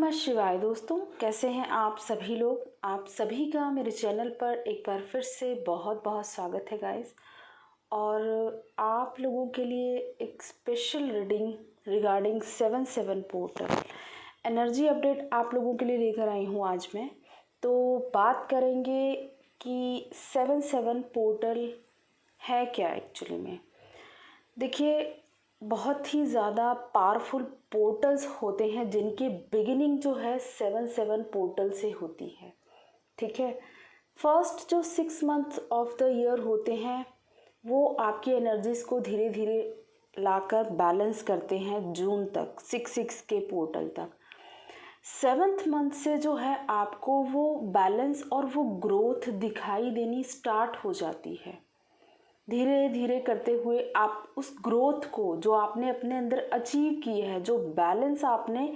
नमः शिवाय दोस्तों, कैसे हैं आप सभी लोग। आप सभी का मेरे चैनल पर एक बार फिर से बहुत बहुत स्वागत है गाइस। और आप लोगों के लिए एक special reading regarding 7/7 portal energy update आप लोगों के लिए लेकर आई हूँ आज मैं। तो बात करेंगे कि 7/7 पोर्टल है क्या एक्चुअली में। देखिए, बहुत ही ज़्यादा पावरफुल पोर्टल्स होते हैं जिनकी बिगिनिंग जो है 7/7 पोर्टल से होती है। ठीक है, फर्स्ट जो 6 मंथ ऑफ द ईयर होते हैं वो आपकी एनर्जीज को धीरे धीरे लाकर बैलेंस करते हैं जून तक, 6 के पोर्टल तक। 7th मंथ से जो है आपको वो बैलेंस और वो ग्रोथ दिखाई देनी स्टार्ट हो जाती है। धीरे धीरे करते हुए आप उस ग्रोथ को जो आपने अपने अंदर अचीव की है, जो बैलेंस आपने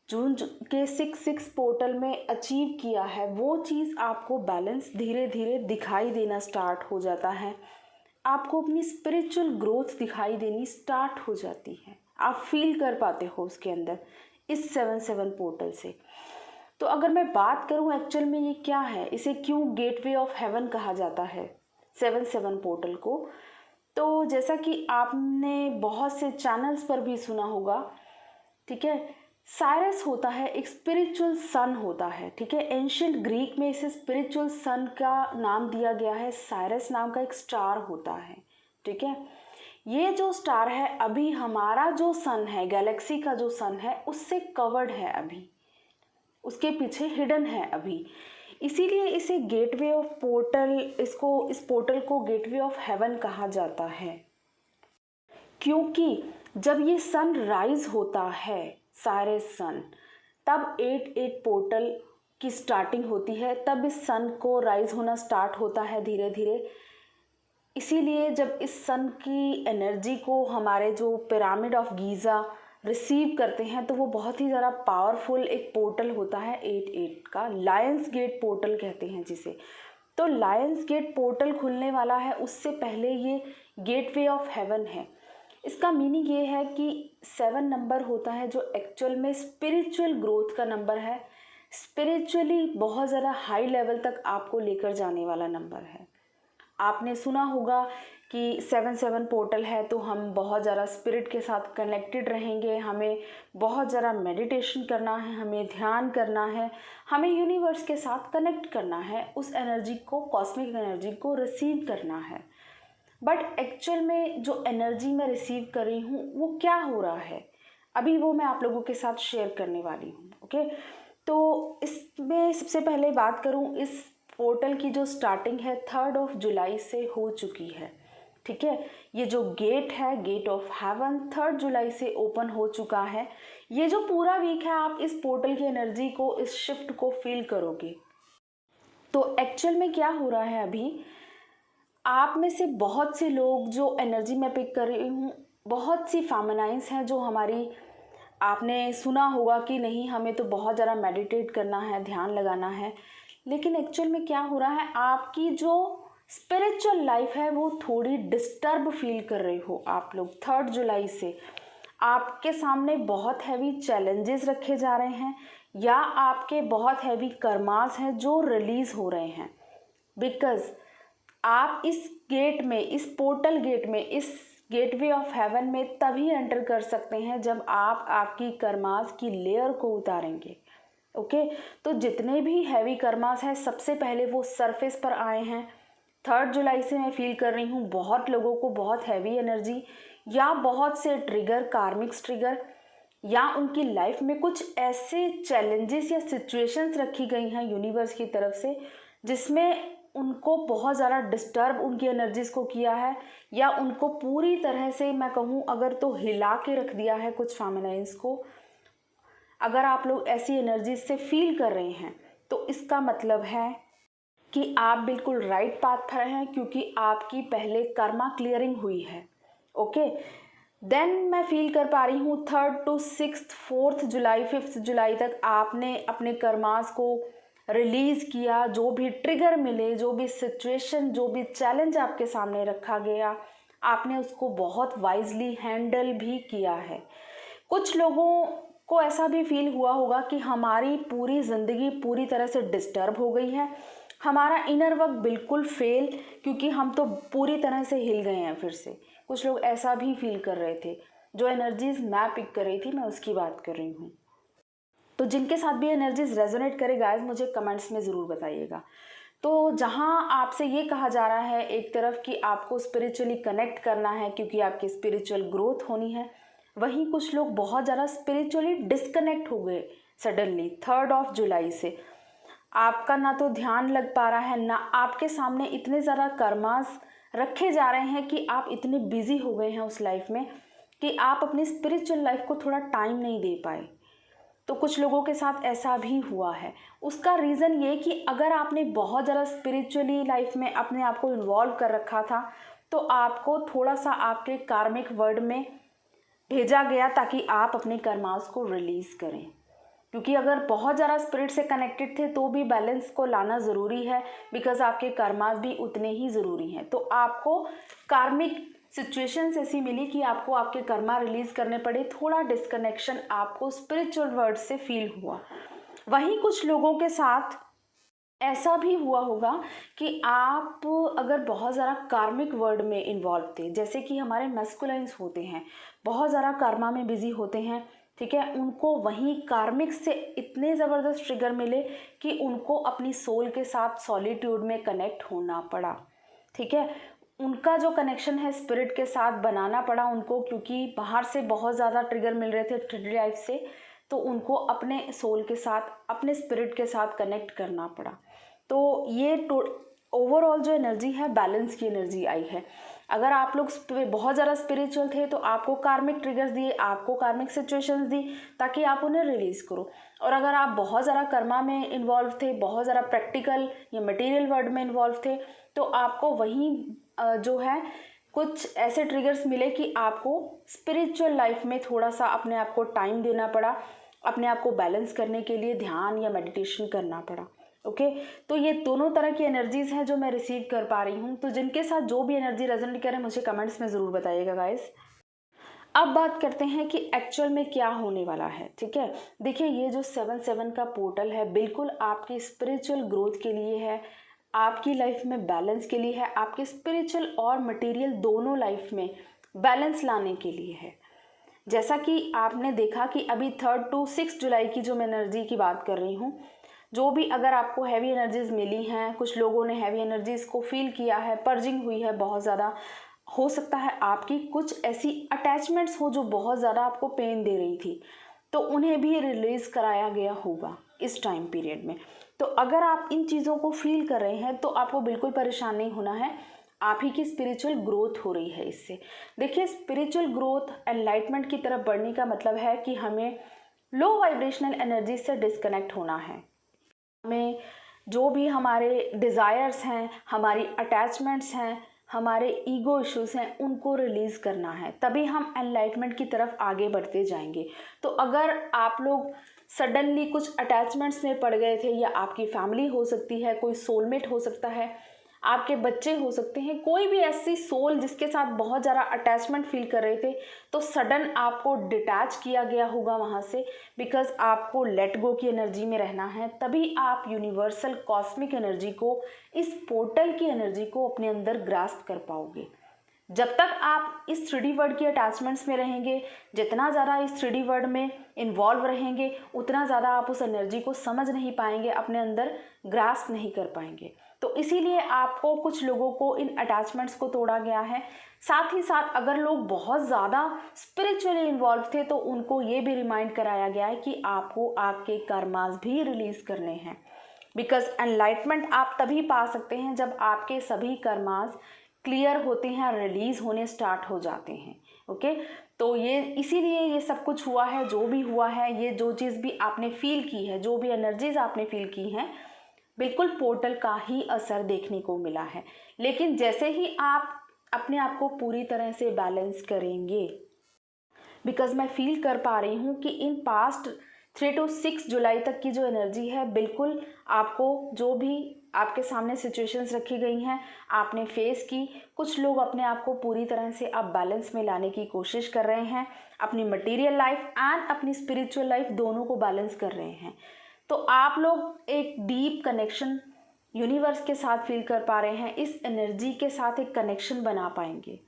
जून के 6 पोर्टल में अचीव किया है, वो चीज़ आपको बैलेंस धीरे धीरे दिखाई देना स्टार्ट हो जाता है। आपको अपनी स्पिरिचुअल ग्रोथ दिखाई देनी स्टार्ट हो जाती है। आप फील कर पाते हो उसके अंदर इस 7/7 पोर्टल से। तो अगर मैं बात करूं एक्चुअल में ये क्या है, इसे क्यों गेटवे ऑफ हेवन कहा जाता है 7/7 पोर्टल को, तो जैसा कि आपने बहुत से चैनल्स पर भी सुना होगा, ठीक है, साइरस होता है, एक स्पिरिचुअल सन होता है। ठीक है, एंशिएंट ग्रीक में इसे स्पिरिचुअल सन का नाम दिया गया है। साइरस नाम का एक स्टार होता है। ठीक है, ये जो स्टार है अभी हमारा जो सन है, गैलेक्सी का जो सन है, उससे कवर्ड है, अभी उसके पीछे हिडन है अभी। इसीलिए इसे गेटवे ऑफ पोर्टल, इस पोर्टल को गेटवे ऑफ हेवन कहा जाता है। क्योंकि जब ये सन राइज होता है, साइरस सन, तब 8/8 पोर्टल की स्टार्टिंग होती है, तब इस सन को राइज होना स्टार्ट होता है धीरे धीरे। इसीलिए जब इस सन की एनर्जी को हमारे जो पिरामिड ऑफ गीज़ा रिसीव करते हैं तो वो बहुत ही ज़्यादा पावरफुल एक पोर्टल होता है 8/8 का। लायंस गेट पोर्टल कहते हैं जिसे। तो लायंस गेट पोर्टल खुलने वाला है, उससे पहले ये गेटवे ऑफ हेवन है। इसका मीनिंग ये है कि 7 नंबर होता है जो एक्चुअल में स्पिरिचुअल ग्रोथ का नंबर है। स्पिरिचुअली बहुत ज़्यादा हाई लेवल तक आपको लेकर जाने वाला नंबर है। आपने सुना होगा कि 7/7 पोर्टल है तो हम बहुत ज़्यादा स्पिरिट के साथ कनेक्टेड रहेंगे, हमें बहुत ज़्यादा मेडिटेशन करना है, हमें ध्यान करना है, हमें यूनिवर्स के साथ कनेक्ट करना है, उस एनर्जी को, कॉस्मिक एनर्जी को रिसीव करना है। बट एक्चुअल में जो एनर्जी मैं रिसीव कर रही हूँ वो क्या हो रहा है, अभी वो मैं आप लोगों के साथ शेयर करने वाली हूँ। ओके, तो इसमें सबसे पहले बात करूँ, इस पोर्टल की जो स्टार्टिंग है 3 जुलाई से हो चुकी है। ठीक है, ये जो गेट है, गेट ऑफ हेवन, 3 जुलाई से ओपन हो चुका है। ये जो पूरा वीक है आप इस पोर्टल की एनर्जी को, इस शिफ्ट को फील करोगे। तो एक्चुअल में क्या हो रहा है, अभी आप में से बहुत से लोग जो एनर्जी मैं पिक कर रही हूँ, बहुत सी फेमिनाइंस हैं जो हमारी, आपने सुना होगा कि नहीं हमें तो बहुत ज़्यादा मेडिटेट करना है, ध्यान लगाना है। लेकिन एक्चुअल में क्या हो रहा है, आपकी जो स्पिरिचुअल लाइफ है वो थोड़ी डिस्टर्ब फील कर रहे हो आप लोग। 3 जुलाई से आपके सामने बहुत हैवी चैलेंजेस रखे जा रहे हैं, या आपके बहुत हैवी कर्मास हैं जो रिलीज हो रहे हैं। बिकॉज आप इस गेट में, इस पोर्टल गेट में, इस गेटवे ऑफ हेवन में तभी एंटर कर सकते हैं जब आप आपकी कर्मास की लेयर को उतारेंगे। ओके, तो जितने भी हैवी कर्मास हैं सबसे पहले वो सरफेस पर आए हैं। 3 जुलाई से मैं फील कर रही हूँ बहुत लोगों को बहुत हैवी एनर्जी, या बहुत से ट्रिगर, कार्मिक्स ट्रिगर, या उनकी लाइफ में कुछ ऐसे चैलेंजेस या सिचुएशंस रखी गई हैं यूनिवर्स की तरफ से जिसमें उनको बहुत ज़्यादा डिस्टर्ब उनकी एनर्जीज को किया है, या उनको पूरी तरह से मैं कहूँ अगर तो हिला के रख दिया है कुछ फेमिनाइंस को। अगर आप लोग ऐसी एनर्जीज से फील कर रहे हैं तो इसका मतलब है कि आप बिल्कुल राइट पाथ पर हैं, क्योंकि आपकी पहले कर्मा क्लियरिंग हुई है। ओके, देन मैं फील कर पा रही हूँ 3rd to 6th, 4th July, 5th जुलाई तक आपने अपने कर्मास को रिलीज़ किया। जो भी ट्रिगर मिले, जो भी सिचुएशन, जो भी चैलेंज आपके सामने रखा गया, आपने उसको बहुत वाइजली हैंडल भी किया है। कुछ लोगों को ऐसा भी फील हुआ होगा कि हमारी पूरी ज़िंदगी पूरी तरह से डिस्टर्ब हो गई है, हमारा इनर वर्क बिल्कुल फेल, क्योंकि हम तो पूरी तरह से हिल गए हैं फिर से। कुछ लोग ऐसा भी फील कर रहे थे। जो एनर्जीज़ मैं पिक कर रही थी मैं उसकी बात कर रही हूँ। तो जिनके साथ भी एनर्जीज रेजोनेट करे गाइस, मुझे कमेंट्स में ज़रूर बताइएगा। तो जहाँ आपसे ये कहा जा रहा है एक तरफ कि आपको स्पिरिचुअली कनेक्ट करना है क्योंकि आपकी स्पिरिचुअल ग्रोथ होनी है, वहीं कुछ लोग बहुत ज़्यादा स्पिरिचुअली डिस्कनेक्ट हो गए सडनली 3 जुलाई से। आपका ना तो ध्यान लग पा रहा है, ना आपके सामने इतने ज़्यादा कर्मास रखे जा रहे हैं कि आप इतने बिजी हो गए हैं उस लाइफ में कि आप अपनी स्पिरिचुअल लाइफ को थोड़ा टाइम नहीं दे पाए। तो कुछ लोगों के साथ ऐसा भी हुआ है। उसका रीज़न ये कि अगर आपने बहुत ज़्यादा स्पिरिचुअली लाइफ में अपने आप को इन्वॉल्व कर रखा था तो आपको थोड़ा सा आपके कार्मिक वर्ल्ड में भेजा गया ताकि आप अपने कर्मास को रिलीज़ करें। क्योंकि अगर बहुत ज़्यादा स्पिरिट से कनेक्टेड थे तो भी बैलेंस को लाना ज़रूरी है, बिकॉज आपके कर्मास भी उतने ही ज़रूरी हैं। तो आपको कार्मिक सिचुएशंस ऐसी मिली कि आपको आपके कर्मा रिलीज़ करने पड़े, थोड़ा डिस्कनेक्शन आपको स्पिरिचुअल वर्ल्ड से फील हुआ। वहीं कुछ लोगों के साथ ऐसा भी हुआ होगा कि आप अगर बहुत ज़्यादा कार्मिक वर्ल्ड में इन्वॉल्व थे, जैसे कि हमारे मैस्कुलाइंस होते हैं, बहुत ज़्यादा कर्मा में बिजी होते हैं, ठीक है, उनको वहीं कार्मिक से इतने ज़बरदस्त ट्रिगर मिले कि उनको अपनी सोल के साथ सॉलिट्यूड में कनेक्ट होना पड़ा। ठीक है, उनका जो कनेक्शन है स्पिरिट के साथ बनाना पड़ा उनको, क्योंकि बाहर से बहुत ज़्यादा ट्रिगर मिल रहे थे थ्री लाइफ से, तो उनको अपने सोल के साथ अपने स्पिरिट के साथ कनेक्ट करना पड़ा। तो ये ओवरऑल जो एनर्जी है बैलेंस की एनर्जी आई है। अगर आप लोग बहुत ज़्यादा स्पिरिचुअल थे तो आपको कार्मिक ट्रिगर्स दिए, आपको कार्मिक सिचुएशंस दी ताकि आप उन्हें रिलीज़ करो। और अगर आप बहुत ज़्यादा कर्मा में इन्वॉल्व थे, बहुत ज़्यादा प्रैक्टिकल या मटेरियल वर्ल्ड में इन्वॉल्व थे, तो आपको वहीं जो है कुछ ऐसे ट्रिगर्स मिले कि आपको स्पिरिचुअल लाइफ में थोड़ा सा अपने आप को टाइम देना पड़ा, अपने आप को बैलेंस करने के लिए ध्यान या मेडिटेशन करना पड़ा। ओके, तो ये दोनों तरह की एनर्जीज़ हैं जो मैं रिसीव कर पा रही हूँ। तो जिनके साथ जो भी एनर्जी रेजोनेट करे मुझे कमेंट्स में ज़रूर बताइएगा गाइस। अब बात करते हैं कि एक्चुअल में क्या होने वाला है। ठीक है, देखिए ये जो 7/7 का पोर्टल है बिल्कुल आपकी स्पिरिचुअल ग्रोथ के लिए है, आपकी लाइफ में बैलेंस के लिए है, आपके स्पिरिचुअल और मटेरियल दोनों लाइफ में बैलेंस लाने के लिए है। जैसा कि आपने देखा कि अभी 3 to 6 जुलाई की जो मैं एनर्जी की बात कर रही हूँ, जो भी अगर आपको हैवी एनर्जीज मिली हैं, कुछ लोगों ने हैवी एनर्जीज को फील किया है, पर्जिंग हुई है बहुत ज़्यादा, हो सकता है आपकी कुछ ऐसी अटैचमेंट्स हो जो बहुत ज़्यादा आपको पेन दे रही थी, तो उन्हें भी रिलीज़ कराया गया होगा इस टाइम पीरियड में। तो अगर आप इन चीज़ों को फील कर रहे हैं तो आपको बिल्कुल परेशान नहीं होना है, आप ही की स्पिरिचुअल ग्रोथ हो रही है इससे। देखिए स्पिरिचुअल ग्रोथ एनलाइटमेंट की तरफ बढ़ने का मतलब है कि हमें लो वाइब्रेशनल एनर्जी से डिस्कनेक्ट होना है। हमें जो भी हमारे डिज़ायर्स हैं, हमारी अटैचमेंट्स हैं, हमारे ईगो इश्यूज हैं, उनको रिलीज़ करना है, तभी हम एनलाइटमेंट की तरफ आगे बढ़ते जाएंगे। तो अगर आप लोग सडनली कुछ अटैचमेंट्स में पड़ गए थे, या आपकी फैमिली हो सकती है, कोई सोलमेट हो सकता है, आपके बच्चे हो सकते हैं, कोई भी ऐसी सोल जिसके साथ बहुत ज़्यादा अटैचमेंट फील कर रहे थे, तो सडन आपको डिटैच किया गया होगा वहाँ से, बिकॉज आपको लेट गो की एनर्जी में रहना है। तभी आप यूनिवर्सल कॉस्मिक एनर्जी को, इस पोर्टल की एनर्जी को अपने अंदर ग्रास्प कर पाओगे। जब तक आप इस 3D वर्ल्ड की अटैचमेंट्स में रहेंगे, जितना ज़्यादा इस 3D वर्ल्ड में इन्वॉल्व रहेंगे, उतना ज़्यादा आप उस एनर्जी को समझ नहीं पाएंगे, अपने अंदर ग्रास्प नहीं कर पाएंगे। तो इसीलिए आपको, कुछ लोगों को इन अटैचमेंट्स को तोड़ा गया है। साथ ही साथ अगर लोग बहुत ज़्यादा स्पिरिचुअली इन्वॉल्व थे तो उनको ये भी रिमाइंड कराया गया है कि आपको आपके कर्मास भी रिलीज़ करने हैं, बिकॉज एनलाइटमेंट आप तभी पा सकते हैं जब आपके सभी कर्मास क्लियर होते हैं, रिलीज़ होने स्टार्ट हो जाते हैं। ओके, तो ये इसीलिए ये सब कुछ हुआ है जो भी हुआ है। ये जो चीज़ भी आपने फील की है, जो भी एनर्जीज आपने फील की हैं, बिल्कुल पोर्टल का ही असर देखने को मिला है। लेकिन जैसे ही आप अपने आप को पूरी तरह से बैलेंस करेंगे, बिकॉज मैं फील कर पा रही हूँ कि इन पास्ट 3 to 6 जुलाई तक की जो एनर्जी है, बिल्कुल आपको जो भी आपके सामने सिचुएशंस रखी गई हैं, आपने फेस की। कुछ लोग अपने आप को पूरी तरह से अब बैलेंस में लाने की कोशिश कर रहे हैं, अपनी मटेरियल लाइफ एंड अपनी स्पिरिचुअल लाइफ दोनों को बैलेंस कर रहे हैं। तो आप लोग एक डीप कनेक्शन यूनिवर्स के साथ फील कर पा रहे हैं, इस एनर्जी के साथ एक कनेक्शन बना पाएंगे।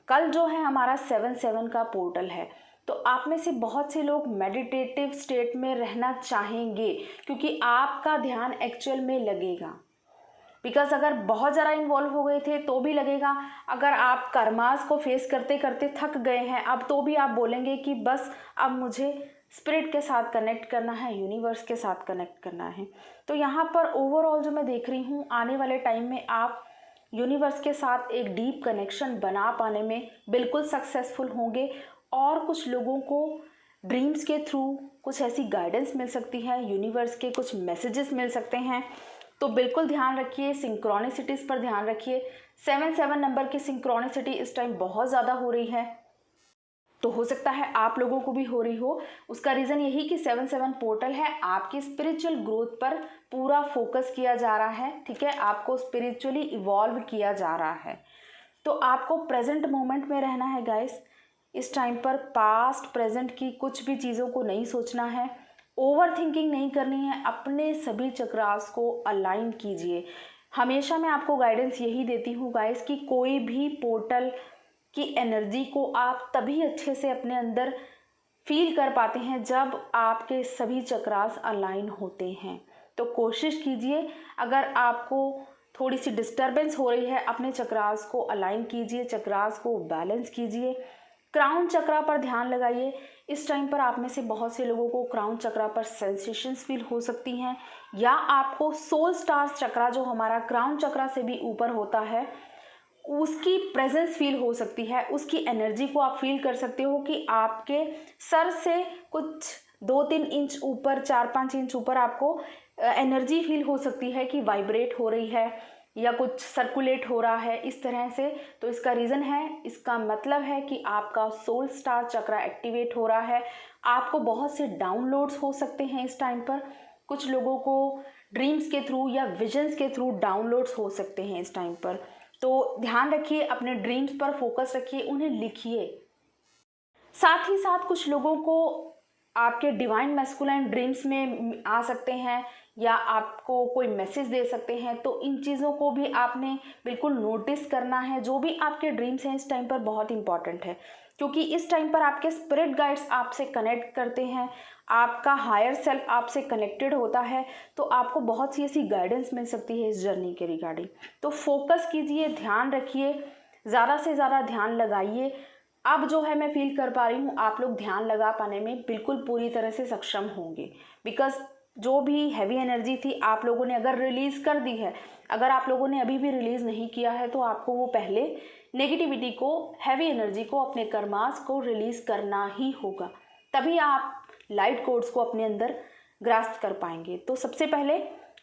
कल जो है हमारा 7/7 का पोर्टल है, तो आप में से बहुत से लोग मेडिटेटिव स्टेट में रहना चाहेंगे, क्योंकि आपका ध्यान एक्चुअल में लगेगा। बिकॉज अगर बहुत ज़्यादा इन्वॉल्व हो गए थे तो भी लगेगा, अगर आप कर्मास को फेस करते करते थक गए हैं अब, तो भी आप बोलेंगे कि बस अब मुझे स्पिरिट के साथ कनेक्ट करना है, यूनिवर्स के साथ कनेक्ट करना है। तो यहाँ पर ओवरऑल जो मैं देख रही हूँ, आने वाले टाइम में आप यूनिवर्स के साथ एक डीप कनेक्शन बना पाने में बिल्कुल सक्सेसफुल होंगे। और कुछ लोगों को ड्रीम्स के थ्रू कुछ ऐसी गाइडेंस मिल सकती है, यूनिवर्स के कुछ मैसेजेस मिल सकते हैं। तो बिल्कुल ध्यान रखिए, सिंक्रोनिसिटीज़ पर ध्यान रखिए। 7/7 नंबर की सिंक्रोनिसिटी इस टाइम बहुत ज़्यादा हो रही है, तो हो सकता है आप लोगों को भी हो रही हो। उसका रीज़न यही कि 7/7 पोर्टल है, आपकी स्पिरिचुअल ग्रोथ पर पूरा फोकस किया जा रहा है। ठीक है, आपको स्पिरिचुअली इवॉल्व किया जा रहा है। तो आपको प्रेजेंट मोमेंट में रहना है गाइस। इस टाइम पर पास्ट प्रेजेंट की कुछ भी चीज़ों को नहीं सोचना है, ओवर थिंकिंग नहीं करनी है, अपने सभी चक्रास को अलाइन कीजिए। हमेशा मैं आपको गाइडेंस यही देती हूँ गाइस कि कोई भी पोर्टल की एनर्जी को आप तभी अच्छे से अपने अंदर फील कर पाते हैं जब आपके सभी चक्रास अलाइन होते हैं। तो कोशिश कीजिए, अगर आपको थोड़ी सी डिस्टरबेंस हो रही है, अपने चक्रास को अलाइन कीजिए, चक्रास को बैलेंस कीजिए। क्राउन चक्रा पर ध्यान लगाइए। इस टाइम पर आप में से बहुत से लोगों को क्राउन चक्रा पर सेंसेशंस फील हो सकती हैं, या आपको सोल स्टार चक्रा जो हमारा क्राउन चक्रा से भी ऊपर होता है उसकी प्रेजेंस फील हो सकती है। उसकी एनर्जी को आप फील कर सकते हो कि आपके सर से कुछ 2-3 इंच ऊपर, 4-5 इंच ऊपर आपको एनर्जी फील हो सकती है कि वाइब्रेट हो रही है या कुछ सर्कुलेट हो रहा है इस तरह से। तो इसका रीज़न है, इसका मतलब है कि आपका सोल स्टार चक्रा एक्टिवेट हो रहा है। आपको बहुत से डाउनलोड्स हो सकते हैं इस टाइम पर। कुछ लोगों को ड्रीम्स के थ्रू या विजन्स के थ्रू डाउनलोड्स हो सकते हैं इस टाइम पर। तो ध्यान रखिए, अपने ड्रीम्स पर फोकस रखिए, उन्हें लिखिए। साथ ही साथ कुछ लोगों को आपके डिवाइन मैस्कुलाइन ड्रीम्स में आ सकते हैं या आपको कोई मैसेज दे सकते हैं। तो इन चीज़ों को भी आपने बिल्कुल नोटिस करना है। जो भी आपके ड्रीम्स हैं इस टाइम पर बहुत इंपॉर्टेंट है, क्योंकि इस टाइम पर आपके स्पिरिट गाइड्स आपसे कनेक्ट करते हैं, आपका हायर सेल्फ आपसे कनेक्टेड होता है। तो आपको बहुत सी ऐसी गाइडेंस मिल सकती है इस जर्नी के रिगार्डिंग। तो फोकस कीजिए, ध्यान रखिए, ज़्यादा से ज़्यादा ध्यान लगाइए। अब जो है मैं फील कर पा रही हूँ, आप लोग ध्यान लगा पाने में बिल्कुल पूरी तरह से सक्षम होंगे। बिकॉज जो भी हैवी एनर्जी थी आप लोगों ने अगर रिलीज़ कर दी है, अगर आप लोगों ने अभी भी रिलीज़ नहीं किया है, तो आपको वो पहले नेगेटिविटी को, हैवी एनर्जी को, अपने कर्मास को रिलीज़ करना ही होगा। तभी आप लाइट कोड्स को अपने अंदर ग्रास्प कर पाएंगे। तो सबसे पहले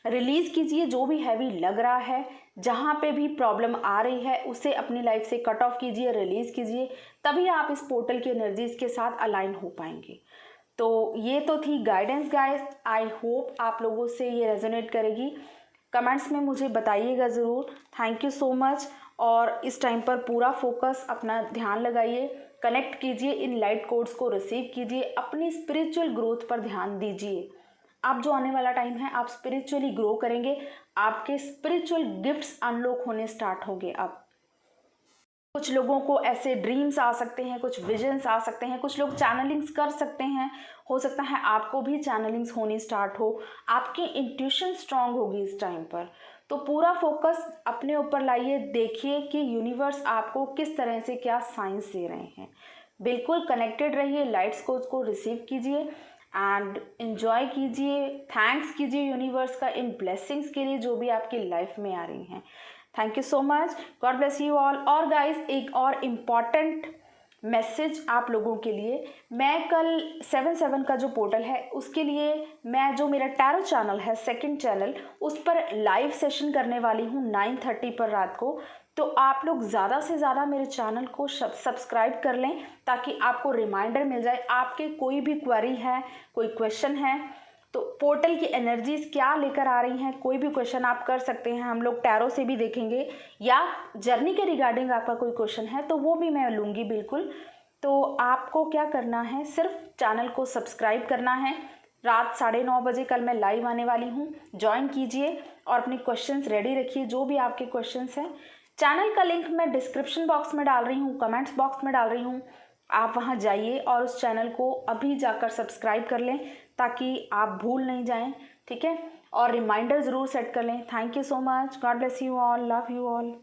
रिलीज़ कीजिए जो भी हैवी लग रहा है, जहाँ पे भी प्रॉब्लम आ रही है उसे अपनी लाइफ से कट ऑफ कीजिए, रिलीज़ कीजिए। तभी आप इस पोर्टल की एनर्जीज के साथ अलाइन हो पाएंगे। तो ये तो थी गाइडेंस गाइस। आई होप आप लोगों से ये रेजोनेट करेगी। कमेंट्स में मुझे बताइएगा ज़रूर। Thank you so much. और इस टाइम पर पूरा फोकस, अपना ध्यान लगाइए, कनेक्ट कीजिए, इन लाइट कोड्स को रिसीव कीजिए, अपनी स्पिरिचुअल ग्रोथ पर ध्यान दीजिए। अब जो आने वाला टाइम है आप स्पिरिचुअली ग्रो करेंगे, आपके स्पिरिचुअल गिफ्ट्स अनलॉक होने स्टार्ट होंगे। अब कुछ लोगों को ऐसे ड्रीम्स आ सकते हैं, कुछ विजन्स आ सकते हैं, कुछ लोग चैनलिंग्स कर सकते हैं। हो सकता है आपको भी चैनलिंग्स होनी स्टार्ट हो, आपकी इंट्यूशन स्ट्रांग होगी इस टाइम पर। तो पूरा फोकस अपने ऊपर लाइए, देखिए कि यूनिवर्स आपको किस तरह से क्या साइंस दे रहे हैं। बिल्कुल कनेक्टेड रहिए, लाइट्स को उसको रिसीव कीजिए एंड एंजॉय कीजिए। थैंक्स कीजिए यूनिवर्स का इन ब्लेसिंग्स के लिए जो भी आपकी लाइफ में आ रही हैं। Thank you so much, God bless you all. और गाइस, एक और इम्पॉर्टेंट मैसेज आप लोगों के लिए, मैं कल 7/7 का जो पोर्टल है उसके लिए मैं जो मेरा टैरो चैनल है, सेकंड चैनल, उस पर लाइव सेशन करने वाली हूँ 9:30 पर रात को। तो आप लोग ज़्यादा से ज़्यादा मेरे चैनल को सब्सक्राइब कर लें ताकि आपको रिमाइंडर मिल जाए। आपके कोई भी क्वेरी है, कोई क्वेश्चन है, तो पोर्टल की एनर्जीज क्या लेकर आ रही हैं, कोई भी क्वेश्चन आप कर सकते हैं, हम लोग टैरो से भी देखेंगे, या जर्नी के रिगार्डिंग आपका कोई क्वेश्चन है तो वो भी मैं लूँगी बिल्कुल। तो आपको क्या करना है, सिर्फ चैनल को सब्सक्राइब करना है। रात 9:30 बजे कल मैं लाइव आने वाली हूँ, ज्वाइन कीजिए और अपने क्वेश्चंस रेडी रखिए, जो भी आपके क्वेश्चंस हैं। चैनल का लिंक मैं डिस्क्रिप्शन बॉक्स में डाल रही हूँ, कमेंट्स बॉक्स में डाल रही हूँ, आप वहाँ जाइए और उस चैनल को अभी जाकर सब्सक्राइब कर लें ताकि आप भूल नहीं जाएं, ठीक है। और रिमाइंडर ज़रूर सेट कर लें। Thank you so much, God bless you all, love you all.